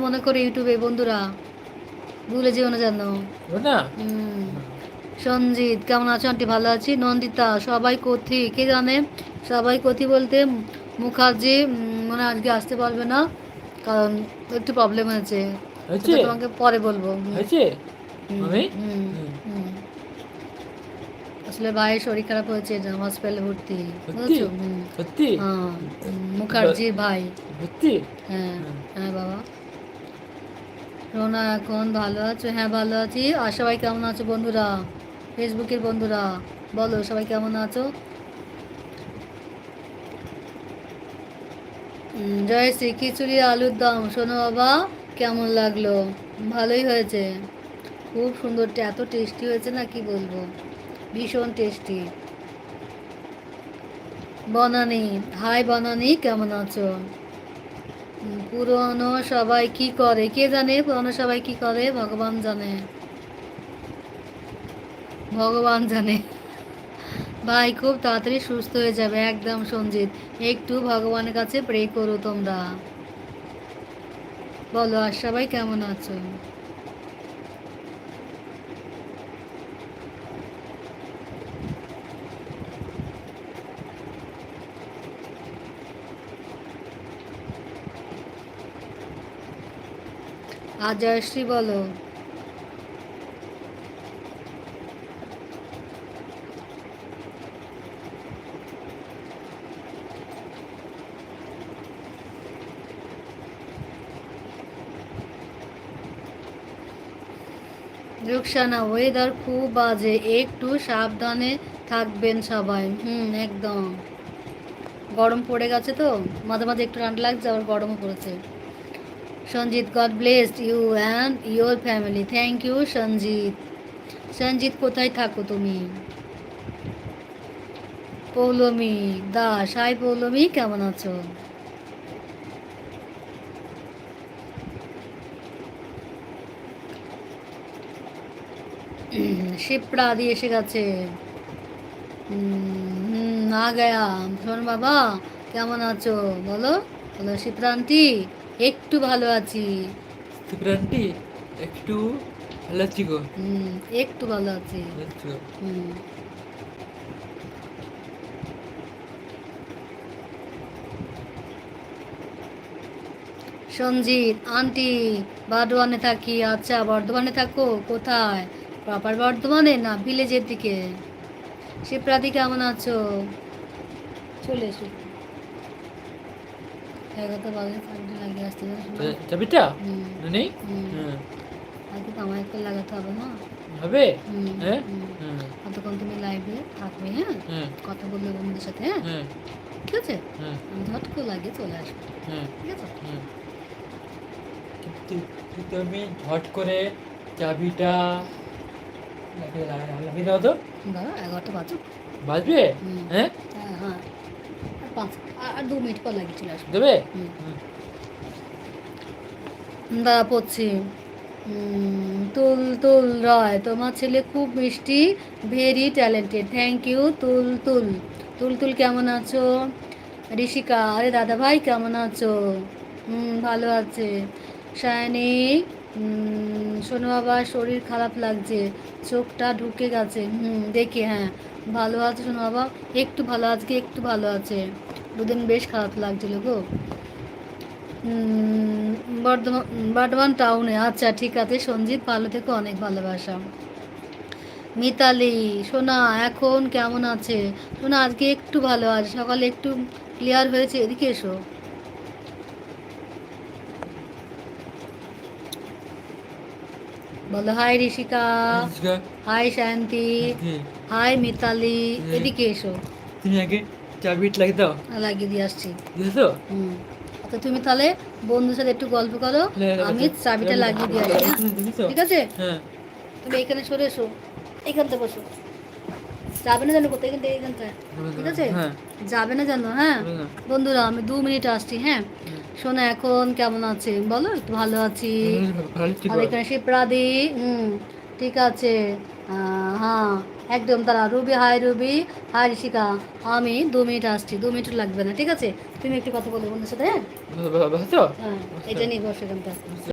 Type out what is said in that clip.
মনে করে ইউটিউবে বন্ধুরা, ভুলে যেও না যেন। না সঞ্জিত কেমন আছো আন্টি? ভালো আছি। নন্দিতা সবাই কথি, কে জানে সবাই কথি বলতে মুখার্জি মনে হয় আজকে আসতে পারবে না, কারণ একটু প্রবলেম হয়েছে, হয়েছে সেটা তোমাকে পরে বলবো। হয়েছে হুম মামি। হুম হুম। হুম আসলে ভাইয়ের শরীর খারাপ হয়েছে, হসপিটালে ভর্তি, সত্যি বুঝেছো? সত্যি। হ্যাঁ, তো বা- মুখার্জির ভাই। সত্যি। হ্যাঁ, হুম। হ্যাঁ বাবা। রোনা এখন ভালো আছো? হ্যাঁ ভালো আছি। আর সবাই কেমন আছো বন্ধুরা? ফেসবুকের বন্ধুরা বলো, সবাই কেমন আছো? জয়শ্রী খিচুড়ি আলুর দম, শোনো বাবা, কেমন লাগলো? ভালোই হয়েছে, খুব সুন্দর, এত টেস্টি হয়েছে না কি বলবো, ভীষণ টেস্টি। বনানি, হাই বনানি, কেমন আছো? পুরনো সবাই কি করে কে জানে, পুরনো সবাই কি করে ভগবান জানে, ভগবান জানে। ভাই খুব তাড়াতাড়ি সুস্থ হয়ে যাবে একদম সঞ্জিত, একটু ভগবানের কাছে প্রে করো তোমরা। বলো আর সবাই কেমন আছো? আর জয়শ্রী বলো। রুকসানা ওয়েদার খুব বাজে, একটু সাবধানে থাকবেন সবাই। একদম, গরম পড়ে গেছে তো, মাঝে মাঝে একটু ঠান্ডা লাগছে, আবার গরমও পড়েছে। Sanjit God blessed you and your family, thank you Sanjit. Sanjit কোথায় থাকো তুমি? পৌলমী দাস, হাই পৌলমী, কেমন আছো? শিপ্রা দিয়ে এসে গেছে। না গয়া। শোন বাবা, কেমন আছো বলো? বলো শিপ্রা আন্টি, একটু ভালো আছি। ত্রিপুরান্টি একটু ভালো আছি গো। হুম একটু ভালো আছি। ভালো আছি গো। হুম সঞ্জিত আন্টি, বর্ধমানে থাকি। আচ্ছা, বর্ধমানে থাকো, কোথায়? প্রপার বর্ধমানে না ভিলেজের দিকে? শিপ্রাদি কেমন আছো? চলে এসো, 11টা বাজে, কারেন্টে লাগিয়ে আসতে হবে শোনা। চাবিটা হুম নেই। হুম হ্যাঁ। আজকে তো আমার একটা লাগাতে হবে না। হবে। হুম হ্যাঁ। হুম হ্যাঁ। কতক্ষণ তুমি লাইভে থাকবে, হ্যাঁ, হ্যাঁ। কথা বলবে বন্ধুদের সাথে, হ্যাঁ, হ্যাঁ। ঠিক আছে? হ্যাঁ। আমি ঝট করে লাগিয়ে চলে আসবো, হ্যাঁ। ঠিক আছে? হ্যাঁ। কিন্তু কিন্তু আমি ঝট করে চাবিটা লাগিয়ে দাও তো। দাঁড়া, 11টা বাজুক। বাজবে। হুম হ্যাঁ। হ্যাঁ হ্যাঁ, আর 2 মিনিট পর লাগিয়ে চলে আসবো। দেবে। হুম হুম। দাঁড়া পড়ছি। তুল তুল রয়, তোমার ছেলে খুব মিষ্টি, ভেরি ট্যালেন্টেড, থ্যাংক ইউ তুল তুল। তুল তুল কেমন আছো? ঋষিকা, আরে দাদা ভাই কেমন আছো? ভালো আছে। সায়নী, শোনো বাবা, শরীর খারাপ লাগছে, চোখটা ঢুকে গেছে, দেখি, হ্যাঁ ভালো আছে শোনো বাবা, একটু ভালো, আজকে একটু ভালো আছে, দুদিন বেশ খারাপ লাগছিল গো। উম, বর্ধমান, বর্ধমান টাউনে, আচ্ছা ঠিক আছে সঞ্জিত, ভালো থেকো, অনেক ভালোবাসা। মিতালি সোনা এখন কেমন আছে? সোনা আজকে একটু ভালো আছে, সকালে একটু ক্লিয়ার হয়েছে, এদিকে এসো। বলো হাই ঋষিকা, আজকে হাই শান্তি, আজকে হাই মিতালি, এই, এদিকে এসো। তুমি আগে চাবিটা লাগিয়ে দাও। লাগিয়ে দিয়ে আসছি। দিয়েছো? হুম তো তুমি তাহলে বন্ধুর সাথে একটু গল্প করো, আমি চাবিটা লাগিয়ে দিয়ে আসি, হ্যাঁ, দিয়েছো? ঠিক আছে? হ্যাঁ। তুমি এখানে সরে এসো, এইখানটা বসো, যাবে না জানো কোথায়, এখান থেকে এখানটায়, ঠিক আছে? হ্যাঁ। যাবে না জানো, হ্যাঁ। হবে না। বন্ধুরা আমি 2 মিনিট আসছি, হ্যাঁ। হুম। শোনো এখন কেমন আছে বলো, একটু ভালো আছি। ভালো ঠিক আর এখানে শিপ্রাদি, ঠিক আছে, হ্যাঁ, একদম তারা Ruby, hi Ruby, hi Rishika, আমি 2 মিনিট আসছি, 2 মিনিট লাগবে না, ঠিক আছে? তুমি একটু কথা বলো বন্ধুর সাথে, হ্যাঁ? ভালো তো? হ্যাঁ, এটা নিয়ে বসে এখানটা।